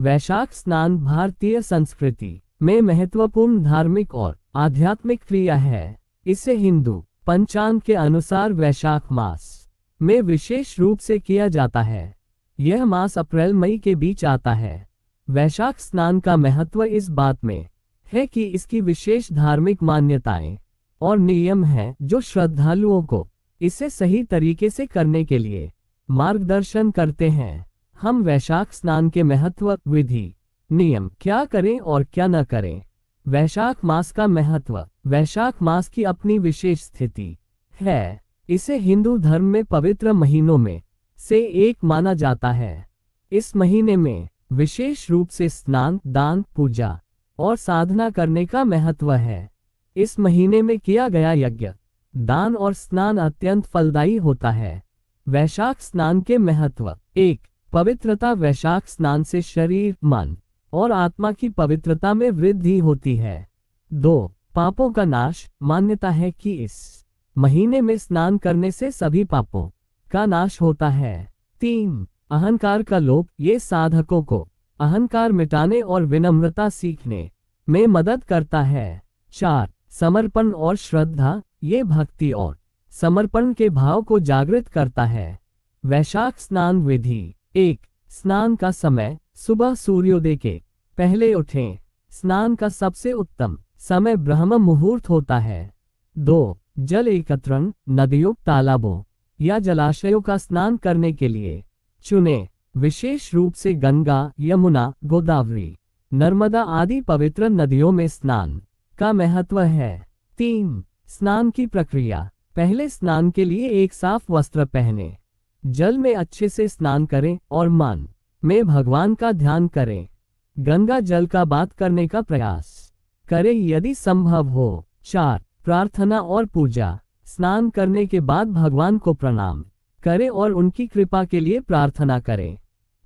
वैशाख स्नान भारतीय संस्कृति में महत्वपूर्ण धार्मिक और आध्यात्मिक क्रिया है। इसे हिंदू पंचांग के अनुसार वैशाख मास में विशेष रूप से किया जाता है। यह मास अप्रैल मई के बीच आता है। वैशाख स्नान का महत्व इस बात में है कि इसकी विशेष धार्मिक मान्यताएं और नियम हैं जो श्रद्धालुओं को इसे सही तरीके से करने के लिए मार्गदर्शन करते हैं। हम वैशाख स्नान के महत्व, विधि, नियम, क्या करें और क्या न करें। वैशाख मास का महत्व। वैशाख मास की अपनी विशेष स्थिति है। इसे हिंदू धर्म में पवित्र महीनों में से एक माना जाता है। इस महीने में विशेष रूप से स्नान, दान, पूजा और साधना करने का महत्व है। इस महीने में किया गया यज्ञ, दान और स्नान अत्यंत फलदायी होता है। वैशाख स्नान के महत्व। 1. पवित्रता। वैशाख स्नान से शरीर, मन और आत्मा की पवित्रता में वृद्धि होती है। 2. पापों का नाश। मान्यता है कि इस महीने में स्नान करने से सभी पापों का नाश होता है। 3. अहंकार का लोप। ये साधकों को अहंकार मिटाने और विनम्रता सीखने में मदद करता है। 4. समर्पण और श्रद्धा। ये भक्ति और समर्पण के भाव को जागृत करता है। वैशाख स्नान विधि। 1. स्नान का समय। सुबह सूर्योदय के पहले उठें। स्नान का सबसे उत्तम समय ब्रह्म मुहूर्त होता है। 2. जल एकत्रण। नदियों, तालाबों या जलाशयों का स्नान करने के लिए चुनें। विशेष रूप से गंगा, यमुना, गोदावरी, नर्मदा आदि पवित्र नदियों में स्नान का महत्व है। 3. स्नान की प्रक्रिया। पहले स्नान के लिए एक साफ वस्त्र पहने, जल में अच्छे से स्नान करें और मन में भगवान का ध्यान करें। गंगा जल का बात करने का प्रयास करें यदि संभव हो। 4. प्रार्थना और पूजा। स्नान करने के बाद भगवान को प्रणाम करें और उनकी कृपा के लिए प्रार्थना करें।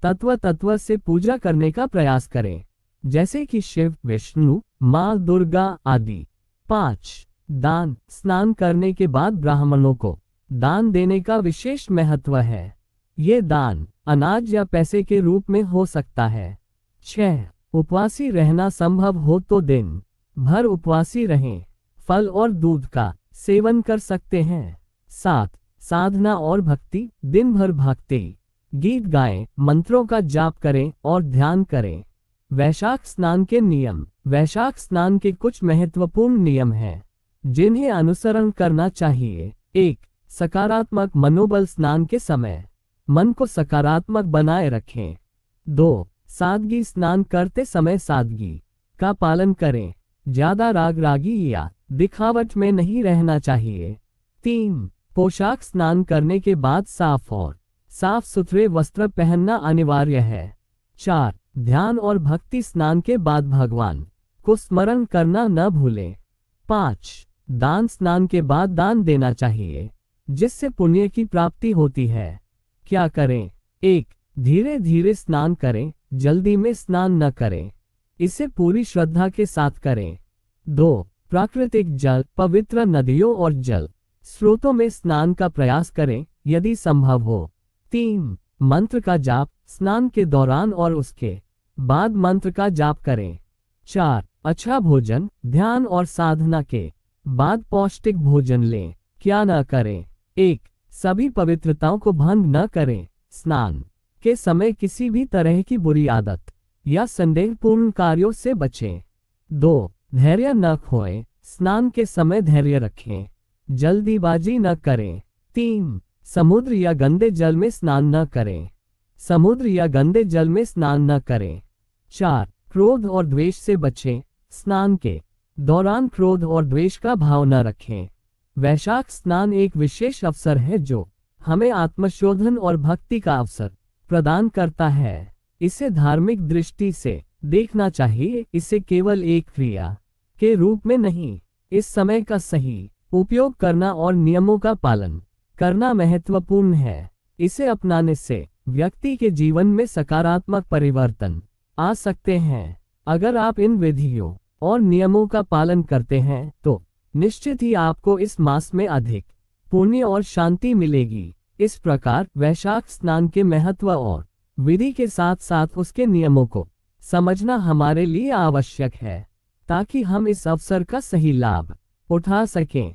तत्व से पूजा करने का प्रयास करें, जैसे कि शिव, विष्णु, माँ दुर्गा आदि। 5. दान। स्नान करने के बाद ब्राह्मणों को दान देने का विशेष महत्व है। ये दान अनाज या पैसे के रूप में हो सकता है। 6. उपवासी रहना। संभव हो तो दिन भर उपवासी रहें। फल और दूध का सेवन कर सकते हैं। 7. साधना और भक्ति। दिन भर भक्ति गीत गाएं, मंत्रों का जाप करें और ध्यान करें। वैशाख स्नान के नियम। वैशाख स्नान के कुछ महत्वपूर्ण नियम हैं जिन्हें अनुसरण करना चाहिए। 1. सकारात्मक मनोबल। स्नान के समय मन को सकारात्मक बनाए रखें। 2. सादगी। स्नान करते समय सादगी का पालन करें। ज्यादा रागी या दिखावट में नहीं रहना चाहिए। 3. पोशाक। स्नान करने के बाद साफ और साफ सुथरे वस्त्र पहनना अनिवार्य है। 4. ध्यान और भक्ति। स्नान के बाद भगवान को स्मरण करना न भूलें। 5. दान। स्नान के बाद दान देना चाहिए, जिससे पुण्य की प्राप्ति होती है। क्या करें। 1. धीरे धीरे स्नान करें, जल्दी में स्नान न करें। इसे पूरी श्रद्धा के साथ करें। 2. प्राकृतिक जल। पवित्र नदियों और जल स्रोतों में स्नान का प्रयास करें यदि संभव हो। 3. मंत्र का जाप। स्नान के दौरान और उसके बाद मंत्र का जाप करें। 4. अच्छा भोजन। ध्यान और साधना के बाद पौष्टिक भोजन लें। क्या न करें। 1. सभी पवित्रताओं को भंग न करें। स्नान के समय किसी भी तरह की बुरी आदत या संदेहपूर्ण कार्यों से बचें। 2. धैर्य न खोएं। स्नान के समय धैर्य रखें, जल्दीबाजी न करें। 3. समुद्र या गंदे जल में स्नान न करें। समुद्र या गंदे जल में स्नान न करें। 4. क्रोध और द्वेष से बचें। स्नान के दौरान क्रोध और द्वेष का भाव न रखें। वैशाख स्नान एक विशेष अवसर है जो हमें आत्मशोधन और भक्ति का अवसर प्रदान करता है। इसे धार्मिक दृष्टि से देखना चाहिए। इसे केवल एक क्रिया के रूप में नहीं, इस समय का सही उपयोग करना और नियमों का पालन करना महत्वपूर्ण है। इसे अपनाने से व्यक्ति के जीवन में सकारात्मक परिवर्तन आ सकते हैं। अगर आप इन विधियों और नियमों का पालन करते हैं तो निश्चित ही आपको इस मास में अधिक पुण्य और शांति मिलेगी। इस प्रकार वैशाख स्नान के महत्व और विधि के साथ साथ उसके नियमों को समझना हमारे लिए आवश्यक है ताकि हम इस अवसर का सही लाभ उठा सकें।